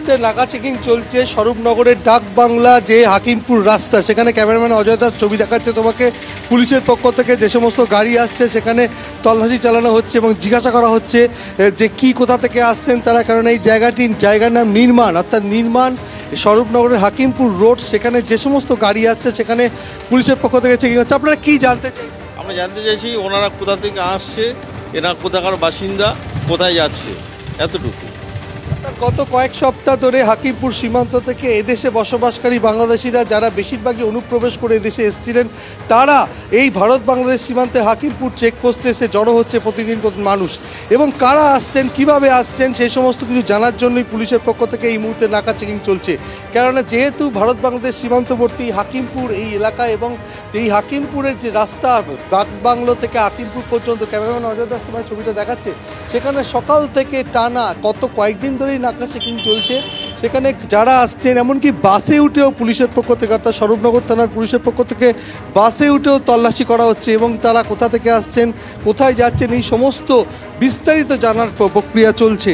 মুহূর্তে নাকা চেকিং চলছে স্বরূপনগরের ডাক বাংলা যে হাকিমপুর রাস্তা, সেখানে ক্যামেরাম্যান অজয় দাস ছবি দেখাচ্ছে তোমাকে। পুলিশের পক্ষ থেকে যে সমস্ত গাড়ি আসছে সেখানে তল্লাশি চালানো হচ্ছে এবং জিজ্ঞাসা করা হচ্ছে যে কি কোথা থেকে আসছেন তারা, কারণ এই জায়গার নাম নির্মাণ, অর্থাৎ নির্মাণ স্বরূপনগরের হাকিমপুর রোড। সেখানে যে সমস্ত গাড়ি আসছে সেখানে পুলিশের পক্ষ থেকে চেকিং হচ্ছে। আপনারা কি জানতে চাই? আমরা জানতে চাইছি ওনারা কোথা থেকে আসছে, এনারা কোথাকার বাসিন্দা, কোথায় যাচ্ছে, এতটুকু। গত কয়েক সপ্তাহ ধরে হাকিমপুর সীমান্ত থেকে এদেশে বসবাসকারী বাংলাদেশিরা যারা বেশিরভাগই অনুপ্রবেশ করে এদেশে এসেছিলেন, তারা এই ভারত বাংলাদেশ সীমান্তে হাকিমপুর চেকপোস্টে এসে জড়ো হচ্ছে প্রতিদিন মানুষ, এবং কারা আসছেন, কিভাবে আসছেন, সেই সমস্ত কিছু জানার জন্যই পুলিশের পক্ষ থেকে এই মুহূর্তে নাকা চেকিং চলছে। কেননা যেহেতু ভারত বাংলাদেশ সীমান্তবর্তী হাকিমপুর এই এলাকা, এবং এই হাকিমপুরের যে রাস্তা ডাক বাংলো থেকে হাকিমপুর পর্যন্ত, ক্যামেরাম্যান অজয় দাস তোমার ছবিটা দেখাচ্ছে, সেখানে সকাল থেকে টানা কয়েকদিন ধরেই নাকা চেকিং চলছে। সেখানে যারা আসছেন, এমনকি বাসে উঠেও পুলিশের পক্ষ থেকে, অর্থাৎ স্বরূপনগর থানার পুলিশের পক্ষ থেকে বাসে উঠেও তল্লাশি করা হচ্ছে, এবং তারা কোথা থেকে আসছেন, কোথায় যাচ্ছেন, এই সমস্ত বিস্তারিত জানার প্রক্রিয়া চলছে।